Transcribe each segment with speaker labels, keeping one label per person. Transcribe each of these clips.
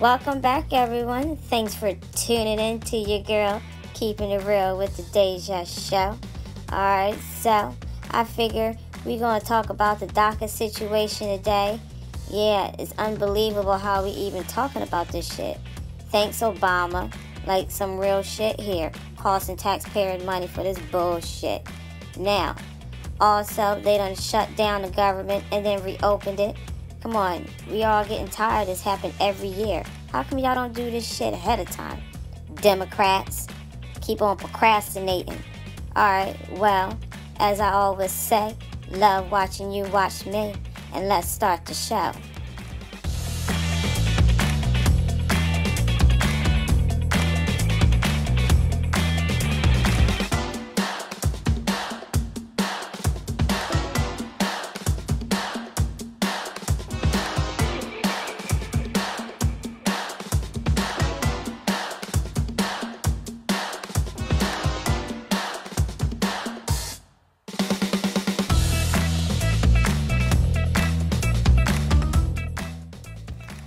Speaker 1: Welcome back, everyone. Thanks for tuning in to your girl, Keeping It Real with the Deja Show. Alright, so I figure we're going to talk about the Daca situation today. Yeah, it's unbelievable how we even talking about this shit. Thanks, Obama. Like some real shit here. Costing taxpayer money for this bullshit. Now, also, they done shut down the government and then reopened it. Come on, we all getting tired of this happening every year. How come y'all don't do this shit ahead of time? Democrats, keep on procrastinating. Alright, well, as I always say, love watching you watch me. And let's start the show.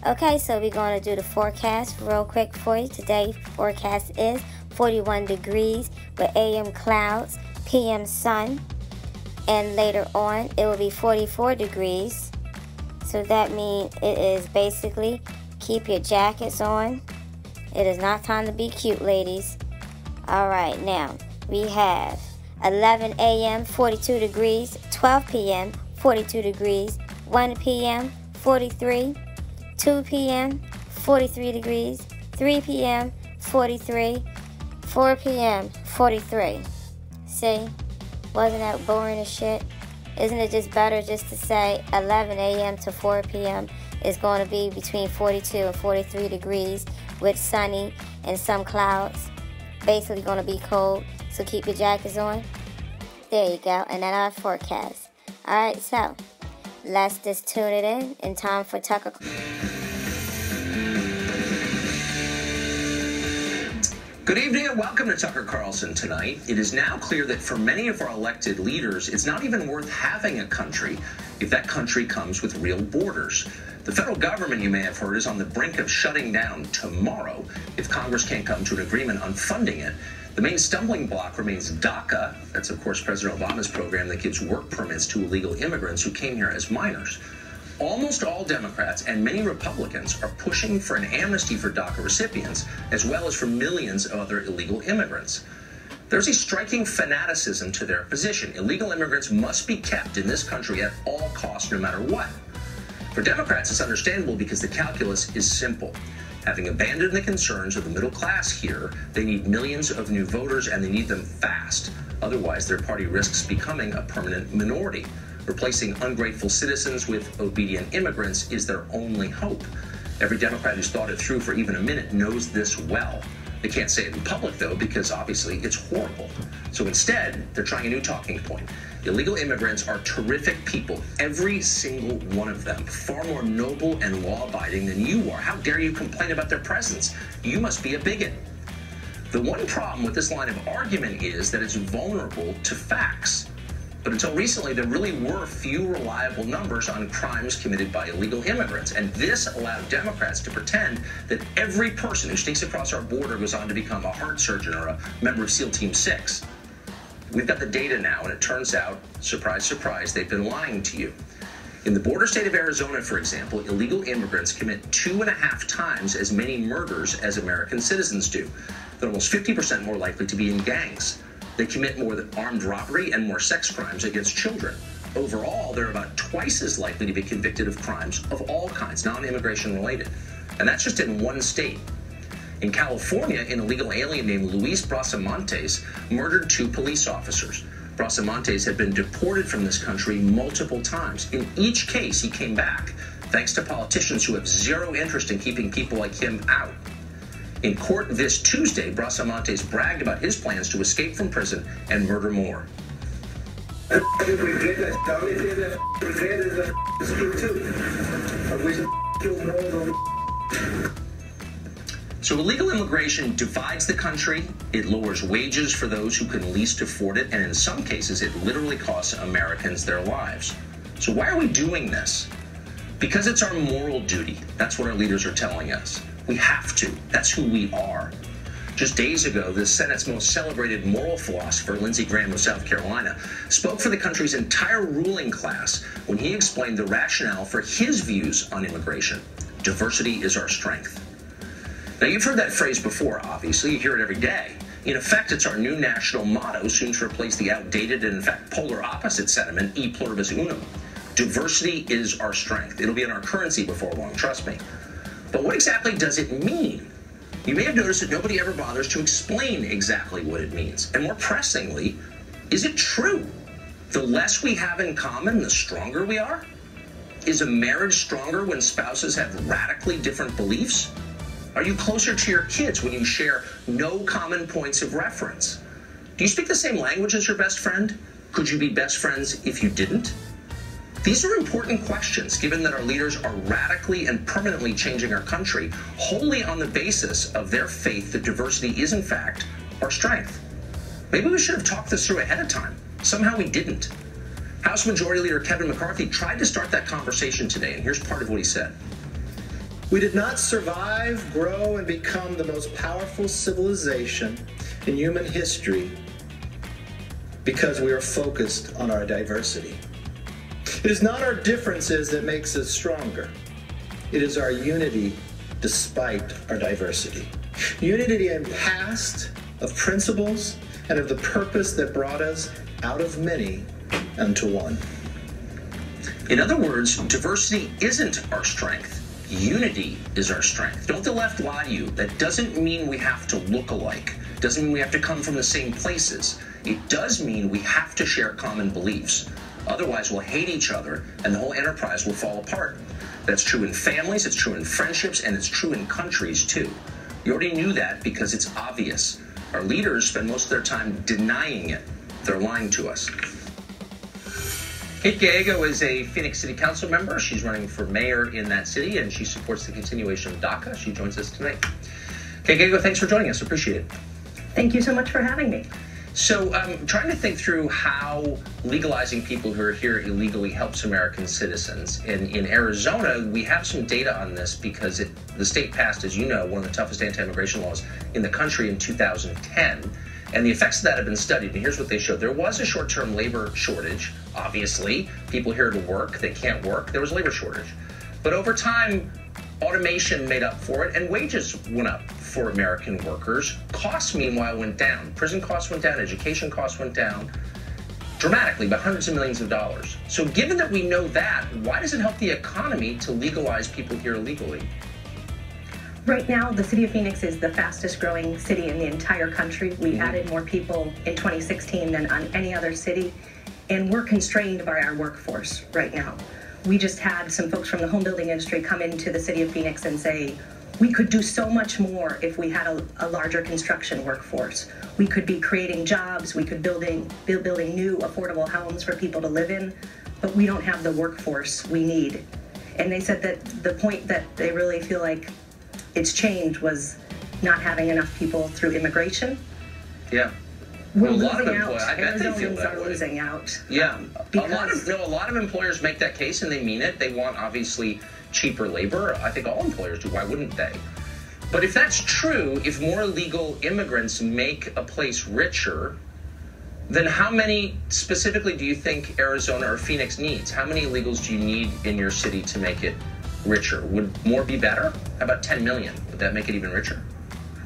Speaker 1: Okay, so we're going to do the forecast real quick for you. Today's forecast is 41 degrees with AM clouds, PM sun, and later on it will be 44 degrees. So that means it is basically keep your jackets on. It is not time to be cute, ladies. Alright, now we have 11 a.m. 42 degrees, 12 p.m. 42 degrees, 1 p.m. 43, 2 p.m. 43 degrees, 3 p.m. 43, 4 p.m. 43. See? Wasn't that boring as shit? Isn't it just better just to say 11 a.m. to 4 p.m. is going to be between 42 and 43 degrees with sunny and some clouds. Basically going to be cold, so keep your jackets on. There you go, and then our forecast. Alright, so let's just tune it in time for Tucker.
Speaker 2: Good evening and welcome to Tucker Carlson tonight. It is now clear that for many of our elected leaders, it's not even worth having a country if that country comes with real borders. The federal government, you may have heard, is on the brink of shutting down tomorrow if Congress can't come to an agreement on funding it. The main stumbling block remains Daca. That's, of course, President Obama's program that gives work permits to illegal immigrants who came here as minors. Almost all Democrats and many Republicans are pushing for an amnesty for DACA recipients, as well as for millions of other illegal immigrants. There's a striking fanaticism to their position. Illegal immigrants must be kept in this country at all costs, no matter what. For Democrats, it's understandable because the calculus is simple. Having abandoned the concerns of the middle class here, they need millions of new voters, and they need them fast. Otherwise, their party risks becoming a permanent minority. Replacing ungrateful citizens with obedient immigrants is their only hope. Every Democrat who's thought it through for even a minute knows this well. They can't say it in public, though, because obviously it's horrible. So instead, they're trying a new talking point. Illegal immigrants are terrific people, every single one of them, far more noble and law-abiding than you are. How dare you complain about their presence? You must be a bigot. The one problem with this line of argument is that it's vulnerable to facts. But until recently, there really were few reliable numbers on crimes committed by illegal immigrants. And this allowed Democrats to pretend that every person who sneaks across our border goes on to become a heart surgeon or a member of SEAL Team 6. We've got the data now, and it turns out, surprise, surprise, they've been lying to you. In the border state of Arizona, for example, illegal immigrants commit 2.5 times as many murders as American citizens do. They're almost 50% more likely to be in gangs. They commit more armed robbery and more sex crimes against children. Overall, they're about twice as likely to be convicted of crimes of all kinds, non-immigration related. And that's just in one state. In California, an illegal alien named Luis Brasamontes murdered 2 police officers. Brasamontes had been deported from this country multiple times. In each case, he came back, thanks to politicians who have zero interest in keeping people like him out. In court this Tuesday, Brasamontes bragged about his plans to escape from prison and murder more. So illegal immigration divides the country, it lowers wages for those who can least afford it, and in some cases, it literally costs Americans their lives. So why are we doing this? Because it's our moral duty. That's what our leaders are telling us. We have to. That's who we are. Just days ago, the Senate's most celebrated moral philosopher, Lindsey Graham of South Carolina, spoke for the country's entire ruling class when he explained the rationale for his views on immigration. Diversity is our strength. Now, you've heard that phrase before, obviously. You hear it every day. In effect, it's our new national motto, soon to replace the outdated and, in fact, polar opposite sentiment, e pluribus unum. Diversity is our strength. It'll be in our currency before long, trust me. But what exactly does it mean? You may have noticed that nobody ever bothers to explain exactly what it means. And more pressingly, is it true? The less we have in common, the stronger we are? Is a marriage stronger when spouses have radically different beliefs? Are you closer to your kids when you share no common points of reference? Do you speak the same language as your best friend? Could you be best friends if you didn't? These are important questions, given that our leaders are radically and permanently changing our country wholly on the basis of their faith that diversity is, in fact, our strength. Maybe we should have talked this through ahead of time. Somehow we didn't. House Majority Leader Kevin McCarthy tried to start that conversation today, and here's part of what he said.
Speaker 3: We did not survive, grow, and become the most powerful civilization in human history because we are focused on our diversity. It is not our differences that makes us stronger. It is our unity despite our diversity. Unity in past, of principles, and of the purpose that brought us out of many unto one.
Speaker 2: In other words, diversity isn't our strength. Unity is our strength. Don't the left lie to you. That doesn't mean we have to look alike. Doesn't mean we have to come from the same places. It does mean we have to share common beliefs. Otherwise, we'll hate each other, and the whole enterprise will fall apart. That's true in families, it's true in friendships, and it's true in countries, too. You already knew that because it's obvious. Our leaders spend most of their time denying it. They're lying to us. Kate Gallego is a Phoenix City Council member. She's running for mayor in that city, and she supports the continuation of Daca. She joins us tonight. Kate Gallego, thanks for joining us. Appreciate it.
Speaker 4: Thank you so much for having me.
Speaker 2: So I'm trying to think through how legalizing people who are here illegally helps American citizens. In Arizona, we have some data on this because the state passed, as you know, one of the toughest anti-immigration laws in the country in 2010. And the effects of that have been studied, and here's what they showed. There was a short-term labor shortage, obviously. People here to work, they can't work. There was a labor shortage. But over time, automation made up for it, and wages went up for American workers. Costs, meanwhile, went down. Prison costs went down, education costs went down dramatically by hundreds of millions of dollars. So given that we know that, why does it help the economy to legalize people here illegally?
Speaker 4: Right now, the city of Phoenix is the fastest growing city in the entire country. We added more people in 2016 than on any other city, and we're constrained by our workforce right now. We just had some folks from the home building industry come into the city of Phoenix and say, we could do so much more if we had a larger construction workforce. We could be creating jobs, we could building new affordable homes for people to live in, but we don't have the workforce we need. And they said that the point that they really feel like it's changed was not having enough people through immigration.
Speaker 2: Yeah.
Speaker 4: We're
Speaker 2: well,
Speaker 4: losing out.
Speaker 2: I bet they feel
Speaker 4: Arizonans
Speaker 2: that
Speaker 4: are
Speaker 2: way.
Speaker 4: losing out.
Speaker 2: Yeah.
Speaker 4: Because
Speaker 2: A lot of employers make that case, and they mean it. They want, obviously, cheaper labor. I think all employers do. Why wouldn't they? But if that's true, if more illegal immigrants make a place richer, then how many specifically do you think Arizona or Phoenix needs? How many illegals do you need in your city to make it richer? Would more be better? How about 10 million? Would that make it even richer?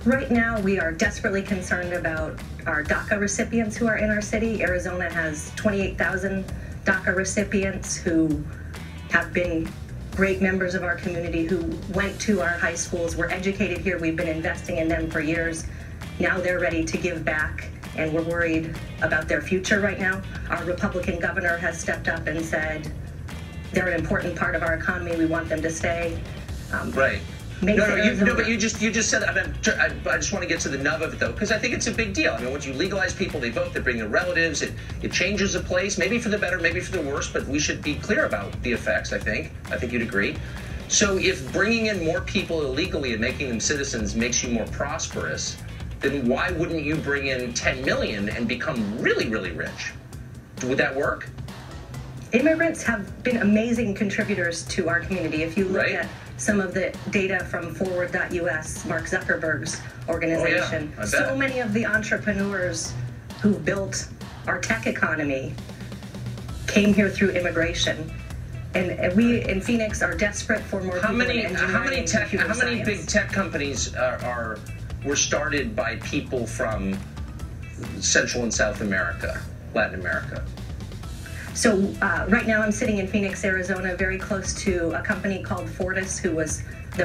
Speaker 4: Right now, we are desperately concerned about our Daca recipients who are in our city. Arizona has 28,000 Daca recipients who have been great members of our community, who went to our high schools, were educated here. We've been investing in them for years. Now they're ready to give back, and we're worried about their future right now. Our Republican governor has stepped up and said, they're an important part of our economy. We want them to stay.
Speaker 2: Right.
Speaker 4: But
Speaker 2: you just said that. I just want to get to the nub of it, though, because I think it's a big deal. I mean, once you legalize people, they vote, they bring their relatives, it changes a place, maybe for the better, maybe for the worse, but we should be clear about the effects, I think. I think you'd agree. So if bringing in more people illegally and making them citizens makes you more prosperous, then why wouldn't you bring in 10 million and become really, really rich? Would that work?
Speaker 4: Immigrants have been amazing contributors to our community. If you look at some of the data from Forward.us, Mark Zuckerberg's organization.
Speaker 2: Oh, yeah,
Speaker 4: so many of the entrepreneurs who built our tech economy came here through immigration. And we in Phoenix are desperate for more people in engineering and computer
Speaker 2: How many
Speaker 4: science.
Speaker 2: big tech companies were started by people from Central and South America, Latin America?
Speaker 4: So right now I'm sitting in Phoenix, Arizona, very close to a company called Fortis, that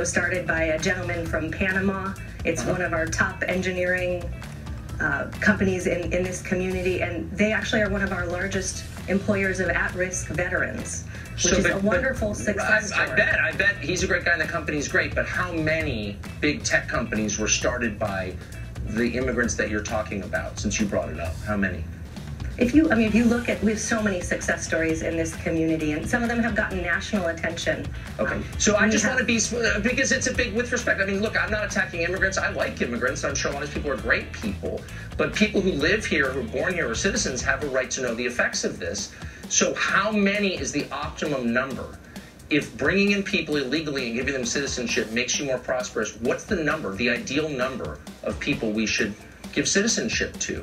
Speaker 4: was started by a gentleman from Panama. It's one of our top engineering companies in this community, and they actually are one of our largest employers of at-risk veterans, which is a wonderful success story.
Speaker 2: I bet he's a great guy and the company's great, but how many big tech companies were started by the immigrants that you're talking about, since you brought it up? How many?
Speaker 4: If you look at, we have so many success stories in this community, and some of them have gotten national attention.
Speaker 2: Okay, so I just want to be, because it's a big, with respect, I mean, look, I'm not attacking immigrants. I like immigrants. I'm sure a lot of people are great people, but people who live here, who are born here, or citizens, have a right to know the effects of this. So how many is the optimum number? If bringing in people illegally and giving them citizenship makes you more prosperous, what's the number, the ideal number of people we should give citizenship to?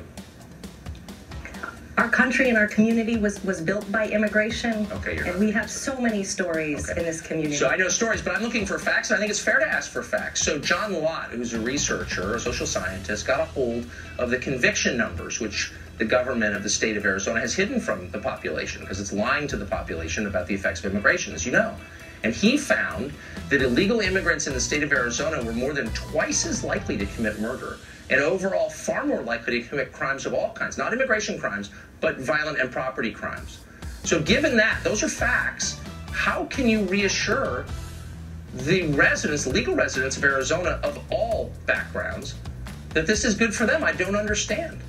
Speaker 4: Our country and our community was built by immigration,
Speaker 2: and
Speaker 4: we have so many stories in this community.
Speaker 2: So I know stories, but I'm looking for facts, and I think it's fair to ask for facts. So John Lott, who's a researcher, a social scientist, got a hold of the conviction numbers, which the government of the state of Arizona has hidden from the population because it's lying to the population about the effects of immigration, as you know. And he found that illegal immigrants in the state of Arizona were more than twice as likely to commit murder, and overall far more likely to commit crimes of all kinds, not immigration crimes, but violent and property crimes. So given that, those are facts, how can you reassure the residents, legal residents of Arizona of all backgrounds, that this is good for them? I don't understand.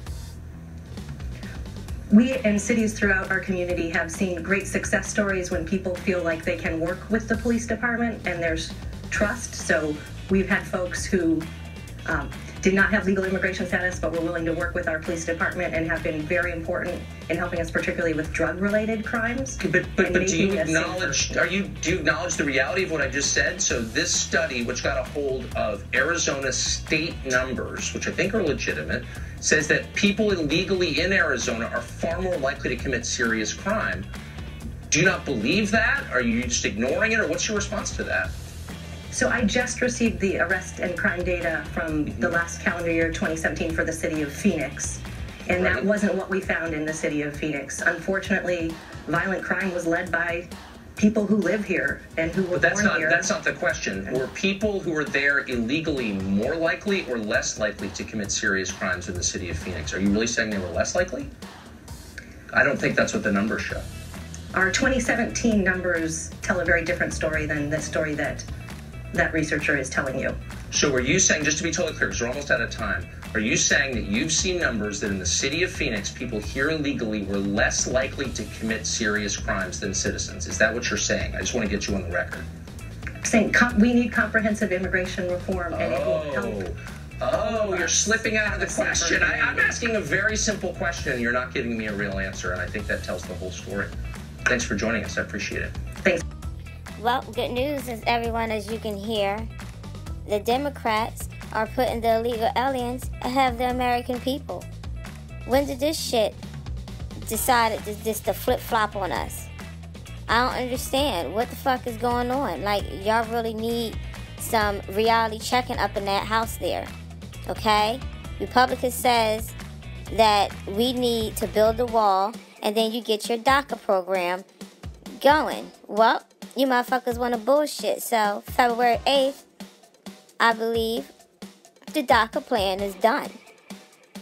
Speaker 4: We and cities throughout our community have seen great success stories when people feel like they can work with the police department and there's trust. So we've had folks who did not have legal immigration status but were willing to work with our police department and have been very important in helping us, particularly with drug-related crimes.
Speaker 2: But do you acknowledge the reality of what I just said? So this study, which got a hold of Arizona state numbers, which I think are legitimate, says that people illegally in Arizona are far more likely to commit serious crime. Do you not believe that? Are you just ignoring it, or what's your response to that?
Speaker 4: So I just received the arrest and crime data from the last calendar year, 2017, for the city of Phoenix. And that wasn't what we found in the city of Phoenix. Unfortunately, violent crime was led by people who live here and who were born here.
Speaker 2: That's not the question. Were people who were there illegally more likely or less likely to commit serious crimes in the city of Phoenix? Are you really saying they were less likely? I don't think that's what the numbers show.
Speaker 4: Our 2017 numbers tell a very different story than the story that researcher is telling you.
Speaker 2: So are you saying, just to be totally clear, because we're almost out of time, are you saying that you've seen numbers that in the city of Phoenix, people here illegally were less likely to commit serious crimes than citizens? Is that what you're saying? I just want to get you on the record.
Speaker 4: I'm saying we need comprehensive immigration reform, and it will help.
Speaker 2: Oh, you're slipping out of the question. I'm asking a very simple question, and you're not giving me a real answer, and I think that tells the whole story. Thanks for joining us. I appreciate it.
Speaker 4: Thanks.
Speaker 1: Well, good news is, everyone, as you can hear, the Democrats are putting the illegal aliens ahead of the American people. When did this shit decide to flip-flop on us? I don't understand. What the fuck is going on? Like, y'all really need some reality checking up in that house there, okay? Republicans says that we need to build a wall and then you get your DACA program going. Well, you motherfuckers want to bullshit. So, February 8th, I believe the DACA plan is done.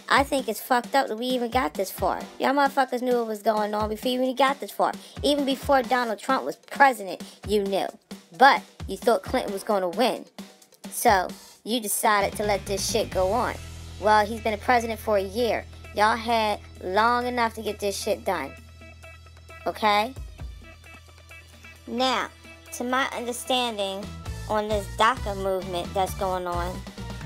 Speaker 1: I think it's fucked up that we even got this far. Y'all motherfuckers knew what was going on before you even got this far. Even before Donald Trump was president, you knew. But you thought Clinton was going to win. So, you decided to let this shit go on. Well, he's been a president for a year. Y'all had long enough to get this shit done. Okay? Now, to my understanding on this DACA movement that's going on,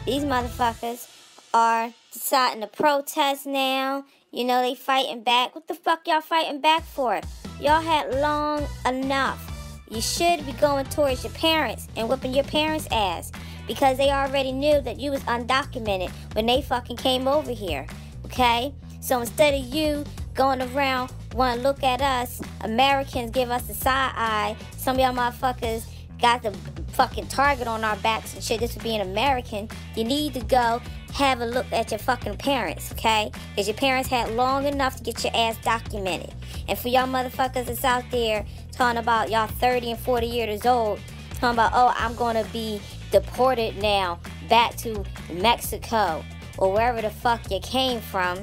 Speaker 1: these motherfuckers are deciding to protest now. You know, they fighting back. What the fuck y'all fighting back for? Y'all had long enough. you should be going towards your parents and whipping your parents' ass, because they already knew that you was undocumented when they fucking came over here, okay? So instead of you going around want to look at us, Americans give us the side eye, some of y'all motherfuckers got the fucking target on our backs and shit, this for being American, you need to go have a look at your fucking parents, okay? Because your parents had long enough to get your ass documented. And for y'all motherfuckers that's out there talking about y'all 30 and 40 years old, talking about, oh, I'm going to be deported now back to Mexico or wherever the fuck you came from.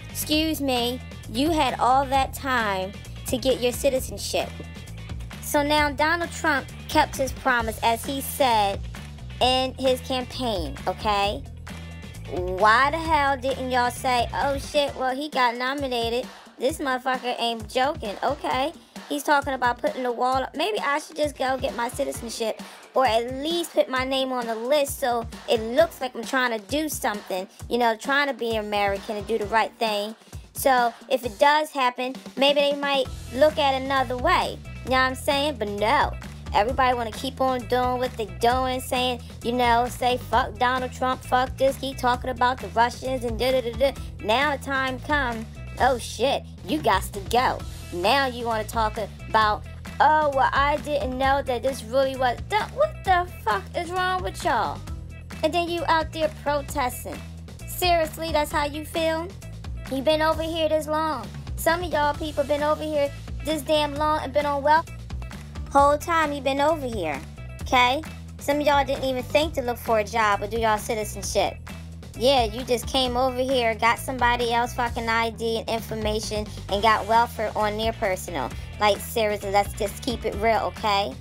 Speaker 1: Excuse me, you had all that time to get your citizenship. So now Donald Trump kept his promise, as he said in his campaign, okay? Why the hell didn't y'all say, oh shit, well, he got nominated. This motherfucker ain't joking, okay? He's talking about putting the wall up. Maybe I should just go get my citizenship, or at least put my name on the list so it looks like I'm trying to do something, you know, trying to be American and do the right thing. So if it does happen, maybe they might look at it another way. You know what I'm saying? But no. Everybody want to keep on doing what they doing, saying, you know, say fuck Donald Trump, fuck this, keep talking about the Russians and da-da-da-da. Now the time comes, oh shit, you got to go. Now you want to talk about, oh, well, I didn't know that this really was, what the fuck is wrong with y'all? And then you out there protesting. Seriously, that's how you feel? You been over here this long. Some of y'all people been over here this damn long and been on welfare. Whole time you been over here, okay? Some of y'all didn't even think to look for a job or do y'all citizenship. Yeah, you just came over here, got somebody else fucking ID and information, and got welfare on their personal. Like, seriously, let's just keep it real, okay?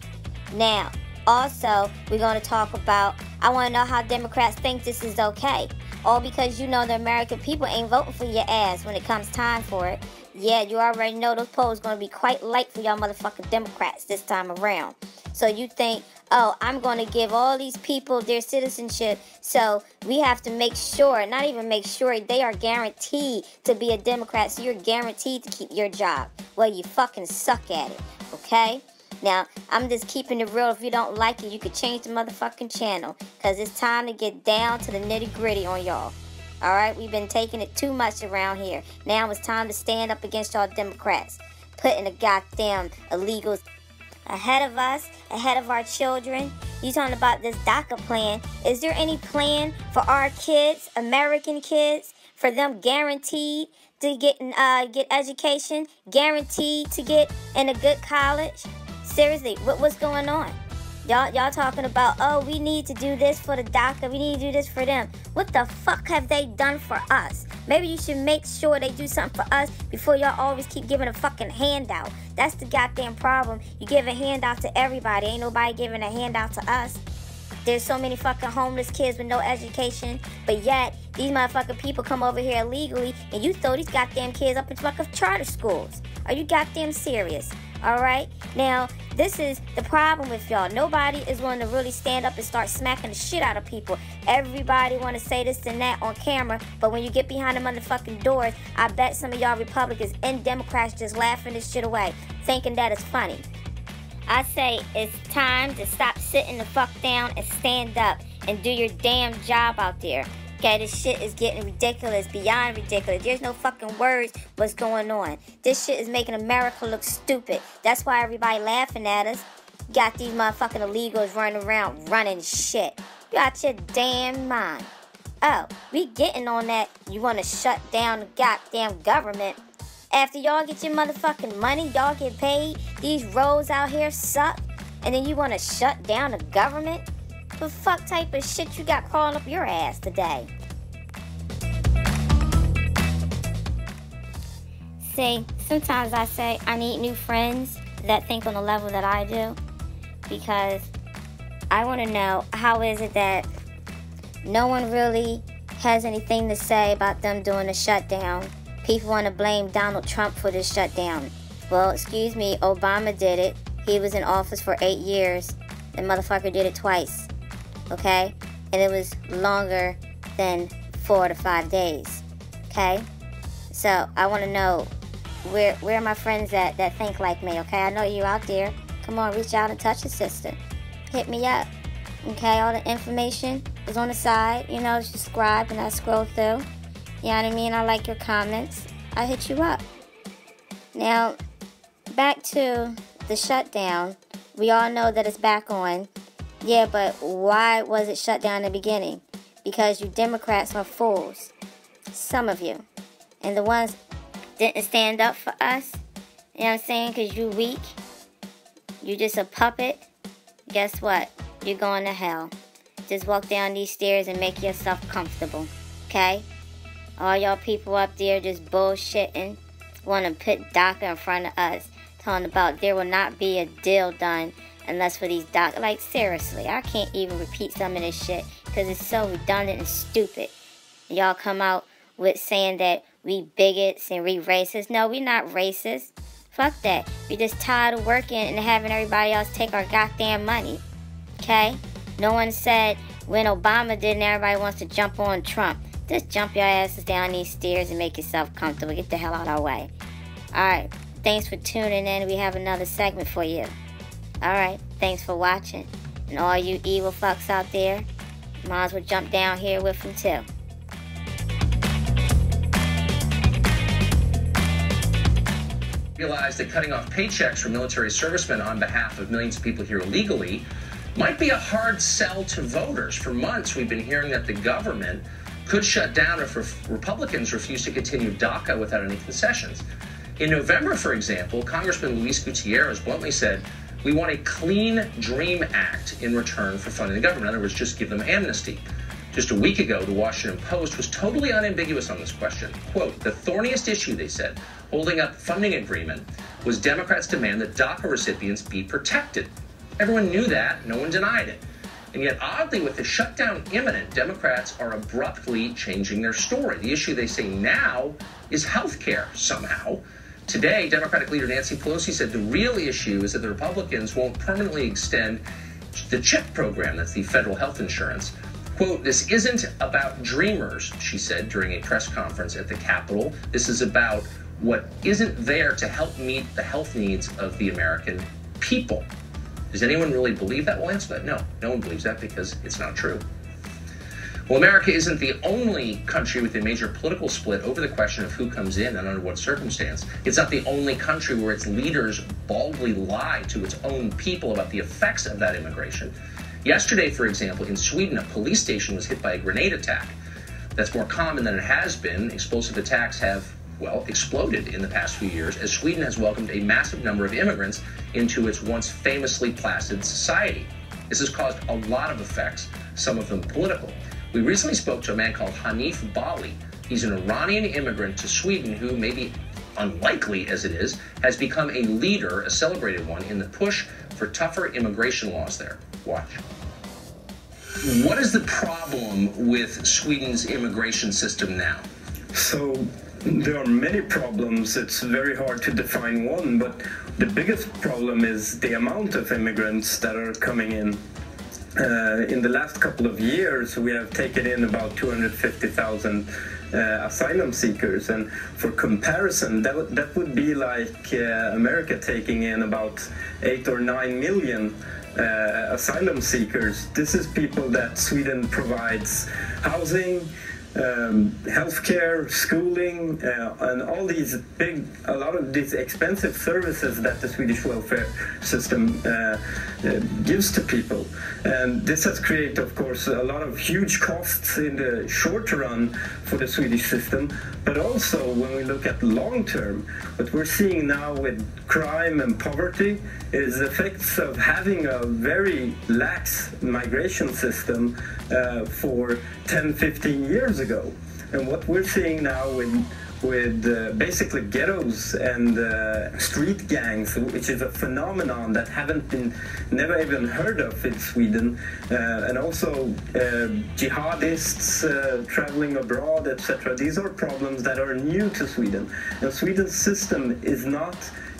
Speaker 1: Now, also, we're going to talk about, I want to know how Democrats think this is okay. All because you know the American people ain't voting for your ass when it comes time for it. Yeah, you already know those polls going to be quite light for y'all motherfucking Democrats this time around. So you think, oh, I'm going to give all these people their citizenship, so we have to make sure, not even make sure, they are guaranteed to be a Democrat, so you're guaranteed to keep your job. Well, you fucking suck at it, okay? Now, I'm just keeping it real. If you don't like it, you could change the motherfucking channel, because it's time to get down to the nitty-gritty on y'all. Alright, we've been taking it too much around here. Now it's time to stand up against y'all Democrats, putting the goddamn illegals ahead of us, ahead of our children. You talking about this Daca plan. Is there any plan for our kids, American kids, for them guaranteed to get education, guaranteed to get in a good college? Seriously, what's going on? Y'all talking about, oh, we need to do this for the Daca, we need to do this for them. What the fuck have they done for us? Maybe you should make sure they do something for us before y'all always keep giving a fucking handout. That's the goddamn problem. You give a handout to everybody. Ain't nobody giving a handout to us. There's so many fucking homeless kids with no education, but yet these motherfucking people come over here illegally and you throw these goddamn kids up in fucking charter schools. Are you goddamn serious? Alright? Now, this is the problem with y'all. Nobody is going to really stand up and start smacking the shit out of people. Everybody want to say this and that on camera, but when you get behind the motherfucking doors, I bet some of y'all Republicans and Democrats just laughing this shit away, thinking that it's funny. I say it's time to stop sitting the fuck down and stand up and do your damn job out there. Okay, this shit is getting ridiculous, beyond ridiculous. There's no fucking words what's going on. This shit is making America look stupid. That's why everybody laughing at us. Got these motherfucking illegals running around running shit. You out your damn mind. Oh, we getting on that. You want to shut down the goddamn government. After y'all get your motherfucking money, y'all get paid, these roads out here suck, and then you want to shut down the government? What fuck type of shit you got crawling up your ass today? See, sometimes I say I need new friends that think on the level that I do, because I want to know, how is it that no one really has anything to say about them doing a shutdown? People want to blame Donald Trump for this shutdown. Well, excuse me, Obama did it. He was in office for 8 years. The motherfucker did it twice. Okay? And it was longer than 4 to 5 days. Okay? So, I want to know, where are my friends that think like me, okay? I know you out there. Come on, reach out and touch a sister. Hit me up. Okay, all the information is on the side. You know, subscribe and I scroll through. You know what I mean? I like your comments. I hit you up. Now, back to the shutdown. We all know that it's back on. Yeah, but why was it shut down in the beginning? Because you Democrats are fools. Some of you. And the ones didn't stand up for us. You know what I'm saying? Because you weak. You just a puppet. Guess what? You're going to hell. Just walk down these stairs and make yourself comfortable. Okay? All y'all people up there just bullshitting. Want to put Daca in front of us. Talking about there will not be a deal done unless for these Daca. Like, seriously. I can't even repeat some of this shit. Because it's so redundant and stupid. Y'all come out with saying that we bigots and we racist. No, we not racist. Fuck that. We just tired of working and having everybody else take our goddamn money. Okay? No one said when Obama did and everybody wants to jump on Trump. Just jump your asses down these stairs and make yourself comfortable. Get the hell out of our way. Alright. Thanks for tuning in. We have another segment for you. Alright. Thanks for watching. And all you evil fucks out there, might as well jump down here with them too.
Speaker 2: Realize that cutting off paychecks for military servicemen on behalf of millions of people here illegally might be a hard sell to voters. For months, we've been hearing that the government could shut down if Republicans refuse to continue Daca without any concessions. In November, for example, Congressman Luis Gutierrez bluntly said, "We want a clean dream act in return for funding the government." In other words, just give them amnesty. Just a week ago, the Washington Post was totally unambiguous on this question. Quote, "The thorniest issue," they said, holding up funding agreement, was Democrats' demand that DACA recipients be protected. Everyone knew that. No one denied it. And yet, oddly, with the shutdown imminent, Democrats are abruptly changing their story. The issue they say now is health care, somehow. Today, Democratic leader Nancy Pelosi said the real issue is that the Republicans won't permanently extend the CHIP program, that's the federal health insurance. Quote, "This isn't about dreamers," she said during a press conference at the Capitol. "This is about what isn't there to help meet the health needs of the American people." Does anyone really believe that? We'll answer that. No, no one believes that because it's not true. Well, America isn't the only country with a major political split over the question of who comes in and under what circumstance. It's not the only country where its leaders baldly lie to its own people about the effects of that immigration. Yesterday, for example, in Sweden, a police station was hit by a grenade attack. That's more common than it has been. Explosive attacks have, well, exploded in the past few years as Sweden has welcomed a massive number of immigrants into its once famously placid society. This has caused a lot of effects, some of them political. We recently spoke to a man called Hanif Bali. He's an Iranian immigrant to Sweden who, maybe unlikely as it is, has become a leader, a celebrated one, in the push for tougher immigration laws there. Watch. What is the problem with Sweden's immigration system now?
Speaker 5: So there are many problems. It's very hard to define one, but the biggest problem is the amount of immigrants that are coming in. In the last couple of years, we have taken in about 250,000 asylum seekers, and for comparison, that would be like America taking in about 8 or 9 million asylum seekers. This is people that Sweden provides housing, healthcare, schooling, and all these a lot of these expensive services that the Swedish welfare system gives to people. And this has created, of course, a lot of huge costs in the short run for the Swedish system, but also when we look at long term, what we're seeing now with crime and poverty is effects of having a very lax migration system for 10, 15 years ago. And what we're seeing now with basically ghettos and street gangs, which is a phenomenon that never even heard of in Sweden, and also jihadists traveling abroad, etc. These are problems that are new to Sweden, and Sweden's system is not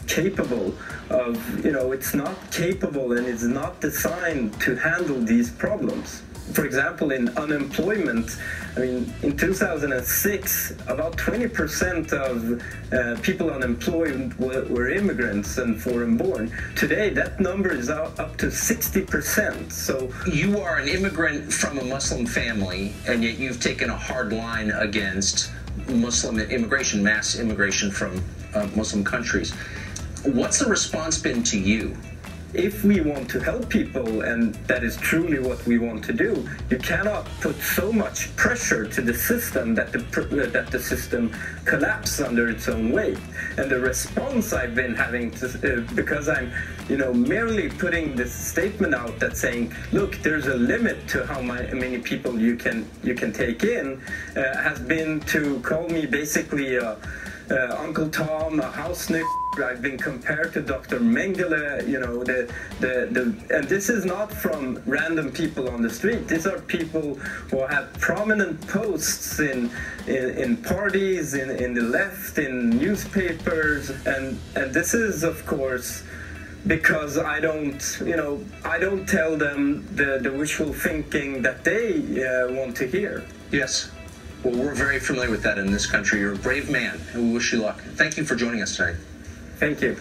Speaker 5: capable of, it's not capable and it's not designed to handle these problems. for example, in unemployment, I mean, in 2006, about 20% of people unemployed were immigrants and foreign-born. Today, that number is up to 60%. So
Speaker 2: you are an immigrant from a Muslim family, and yet you've taken a hard line against Muslim immigration, mass immigration from Muslim countries. What's the response been to you?
Speaker 5: If we want to help people, and that is truly what we want to do, you cannot put so much pressure to the system that the system collapses under its own weight. And the response I've been having, because I'm, merely putting this statement out that's saying, look, there's a limit to how many people you can take in, has been to call me basically Uncle Tom, a house nigger. I've been compared to Dr. Mengele, and this is not from random people on the street. These are people who have prominent posts in parties, in the left, in newspapers, and this is, of course, because I don't tell them the wishful thinking that they want to hear.
Speaker 2: Yes. Well, we're very familiar with that in this country. You're a brave man, and we wish you luck. Thank you for joining us tonight.
Speaker 5: Thank you.